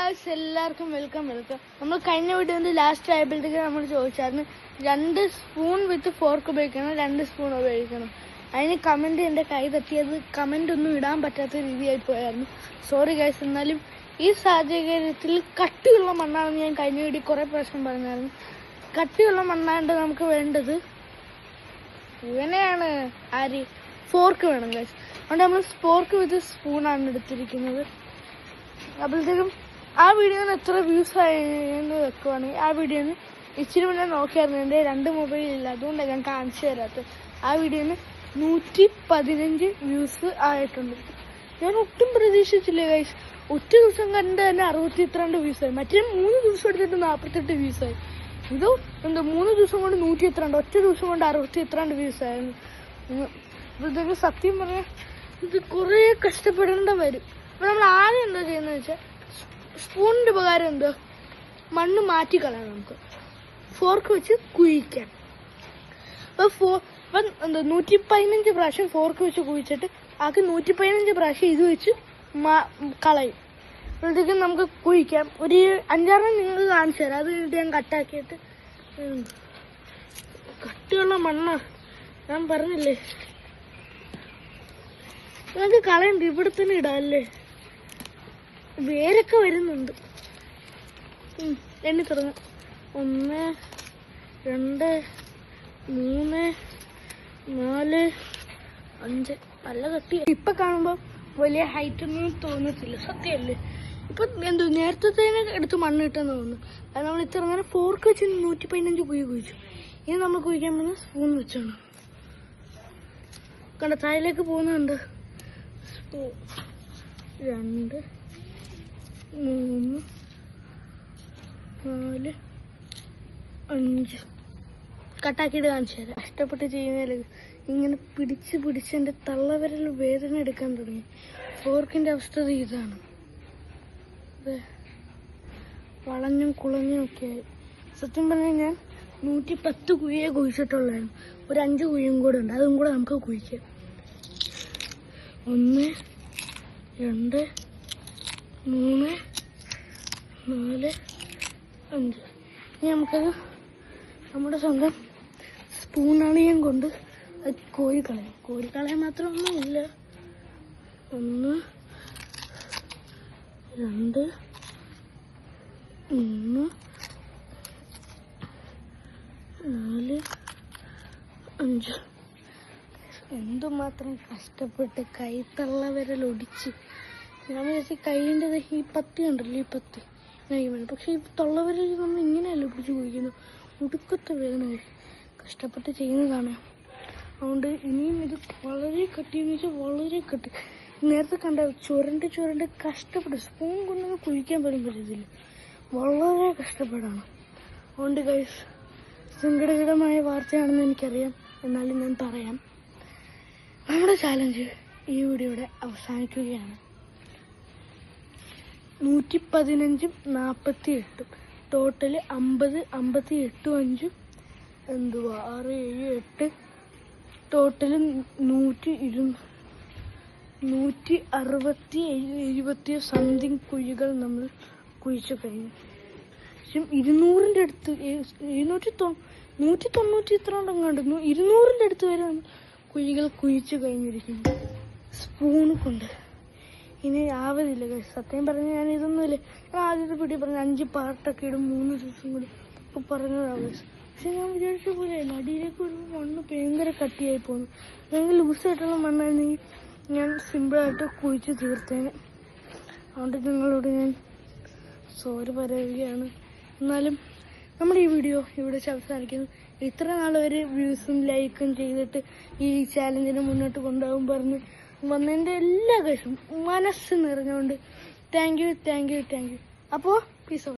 Guys, എല്ലാവർക്കും welcome. നമ്മൾ കഴിഞ്ഞ വീഡിയോന്റെ ലാസ്റ്റ് ആയപ്പോഴത്തേക്ക് നമ്മൾ ചോദിച്ചായിരുന്നു 2 സ്പൂൺ വിത്ത് ഫോർക്ക് ഉപയോഗിക്കണം, 2 സ്പൂൺ ഉപയോഗിക്കണം. അതിന് കമന്റ് എൻ്റെ കൈ തട്ടിയത് കമന്റ് ഒന്നും ഇടാൻ പറ്റാത്ത രീതിയായി പോയായിരുന്നു. Sorry guys. എന്നാലും ഈ സാഹചര്യത്തിൽ കട്ടിയുള്ള മണ്ണാണെന്ന് ഞാൻ കഴിഞ്ഞ വീഡിയോ കുറെ പ്രാവശ്യം പറഞ്ഞായിരുന്നു. കട്ടിയുള്ള മണ്ണാണ്ട് നമുക്ക് വേണ്ടത് ഇവനെയാണ്. ഫോർക്ക് വേണം ഗായ്സ്. അതുകൊണ്ട് നമ്മൾ ഫോർക്ക് വിത്ത് സ്പൂണാണ് എടുത്തിരിക്കുന്നത്. അപ്പോഴത്തേക്കും ആ വീഡിയോന് എത്ര വ്യൂസ് ആയെന്ന് വെക്കുവാണെങ്കിൽ, ആ വീഡിയോന് ഇച്ചിരി മുന്നേ നോക്കിയായിരുന്നു. എൻ്റെ 2 മൊബൈലില്ല, അതുകൊണ്ടാണ് ഞാൻ കാണിച്ചു തരാത്തത്. ആ വീഡിയോന് 115 വ്യൂസ് ആയിട്ടുണ്ട്. ഞാൻ ഒട്ടും പ്രതീക്ഷിച്ചില്ല ഗൈസ്. ഒറ്റ ദിവസം കണ്ട് തന്നെ 62 വ്യൂസായി. മറ്റേ 3 ദിവസം എടുത്തിട്ട് 48 വ്യൂസായി. ഇതോ എന്താ 3 ദിവസം കൊണ്ട് 132, ഒറ്റ ദിവസം കൊണ്ട് 62 വ്യൂസായിരുന്നു. ഇതൊക്കെ സത്യം പറഞ്ഞാൽ ഇത് കുറേ കഷ്ടപ്പെടേണ്ട വരും. അപ്പോൾ നമ്മൾ ആദ്യം എന്താ ചെയ്യുന്നത് വെച്ചാൽ, സ്പൂണിൻ്റെ ഉപകാരം എന്തോ മണ്ണ് മാറ്റിക്കളയാം. നമുക്ക് ഫോർക്ക് വെച്ച് കുഴിക്കാം. അപ്പം എന്താ 115 പ്രാവശ്യം ഫോർക്ക് വെച്ച് കുഴിച്ചിട്ട് ആൾക്ക് 115 പ്രാവശ്യം ഇത് വെച്ച് കളയും. അപ്പോഴത്തേക്കും നമുക്ക് കുഴിക്കാം. ഒരു 5-6 നിങ്ങൾ കാണിച്ചു തരാം. അത് കഴിഞ്ഞിട്ട് ഞാൻ കട്ടാക്കിയിട്ട്, കട്ടിയുള്ള മണ്ണ ഞാൻ പറഞ്ഞില്ലേ, നമുക്ക് കളയണ്ട, ഇവിടെ തന്നെ ഇടാല്ലേ. വേരൊക്കെ വരുന്നുണ്ട്. എണ്ണി തുടങ്ങാം. 1 2 3 4 5. നല്ല കട്ടി. ഇപ്പൊ കാണുമ്പോ വലിയ ഹൈറ്റ് ഒന്നും തോന്നത്തില്ല, സത്യമല്ലേ? ഇപ്പൊ എന്തോ നേരത്തെ എടുത്ത് മണ്ണ് കിട്ടാന്ന് തോന്നുന്നു. അത് നമ്മൾ ഇത്ര നേരം ഫോർക്ക് വെച്ച് 115 കുഴിച്ചു. ഇനി നമ്മൾ കുഴിക്കാൻ പോകുന്ന സ്പൂൺ വെച്ചാണ്. കണ്ട താഴേക്ക് പോകുന്നുണ്ട്. 2 3 4 5 കട്ടാക്കിയിട്ട് കാണിച്ചു തരാം. കഷ്ടപ്പെട്ട് ചെയ്യുന്നതിൽ ഇങ്ങനെ പിടിച്ച് എൻ്റെ തള്ളവിരൽ വേദന എടുക്കാൻ തുടങ്ങി. ഫോർക്കിൻ്റെ അവസ്ഥ ഇതാണ്. വളഞ്ഞും കുളഞ്ഞും ഒക്കെ ആയി. സത്യം പറഞ്ഞാൽ ഞാൻ 110 കുഴിയെ കുഴിച്ചിട്ടുള്ളായിരുന്നു. ഒരു 5 കുഴിയും കൂടെ ഉണ്ട്, അതും കൂടെ നമുക്ക് കുഴിക്കാം. 1 2 3 4 5. ഇനി നമുക്കത് നമ്മുടെ സ്വന്തം സ്പൂണണിയും കൊണ്ട് അത് കോരിക്കളയാൻ മാത്രമൊന്നും ഇല്ല. 1 2 3 4 5. എന്തുമാത്രം കഷ്ടപ്പെട്ട് കൈത്തള്ള വിരൽ ഒടിച്ച്. ഞാൻ വിചാരിച്ച കൈയിൻ്റെ ഈ പത്തി ഉണ്ടല്ലോ, ഈ പത്തി കഴിയുമ്പോൾ, പക്ഷെ ഈ തൊള്ളവിരൽ നമ്മൾ ഇങ്ങനെയല്ല പിടിച്ച് കുഴിക്കുന്നു. ഒടുക്കത്തെ വേദന കഷ്ടപ്പെട്ട് ചെയ്യുന്നതാണ്. അതുകൊണ്ട് ഇനിയും ഇത് വളരെ കട്ടിയെന്ന് വെച്ചാൽ വളരെ കട്ടി. നേരത്തെ കണ്ട ചുരണ്ട് കഷ്ടപ്പെട്ട് സ്പൂൺ കൊണ്ടൊന്നും കുഴിക്കാൻ പോലും പറ്റത്തില്ല. വളരെ കഷ്ടപ്പെടാണ്. അതുകൊണ്ട് ഗൈസ്, സങ്കടകരമായ വാർത്തയാണെന്ന് എനിക്കറിയാം, എന്നാലും ഞാൻ പറയാം. നമ്മുടെ ചാലഞ്ച് ഈ വീഡിയോയുടെ അവസാനിക്കുകയാണ്. 115 48 ടോട്ടല് 50 58 5 എന്തുവാ 6 7 8 ടോട്ടല് 160 സംതിങ് കുഴികൾ നമ്മൾ കുഴിച്ചു കഴിഞ്ഞു. പക്ഷെ 200ൻ്റെ അടുത്ത് 190 ഇത്ര ഉണ്ടെങ്ങാണ്ട് 200ൻ്റെ അടുത്ത് വരെ കുഴികൾ കുഴിച്ചു കഴിഞ്ഞിരിക്കുന്നു സ്പൂണ് കൊണ്ട്. ഇനി ആവതില്ല. സത്യം പറഞ്ഞാൽ ഞാൻ ഇതൊന്നുമില്ല. ഞാൻ ആദ്യത്തെ വീഡിയോ പറഞ്ഞ 5 പാർട്ടൊക്കെ ഇടും, 3 ദിവസം കൂടി ഇപ്പോൾ പറഞ്ഞതാണ്. പക്ഷെ ഞാൻ വിചാരിച്ച പോലെ അടിയിലേക്ക് ഒരു മണ്ണ് ഭയങ്കര കട്ടിയായി പോകുന്നു. അല്ലെങ്കിൽ ലൂസായിട്ടുള്ള മണ്ണായിരുന്നെങ്കിൽ ഞാൻ സിമ്പിളായിട്ട് കുഴിച്ച് തീർത്തേനെ. അതുകൊണ്ട് നിങ്ങളോട് ഞാൻ സോറി പറയുകയാണ്. എന്നാലും നമ്മുടെ ഈ വീഡിയോ ഇവിടെ അവസാനിക്കുന്നു. ഇത്ര നാൾ വരെ വ്യൂസും ലൈക്കും ചെയ്തിട്ട് ഈ ചാലഞ്ചിനെ മുന്നോട്ട് കൊണ്ടുപോകും പറഞ്ഞ് വന്നതിൻ്റെ എല്ലാ കാര്യവും മനസ്സ് നിറഞ്ഞുകൊണ്ട് താങ്ക് യു. അപ്പോൾ പീസ് ഔട്ട്.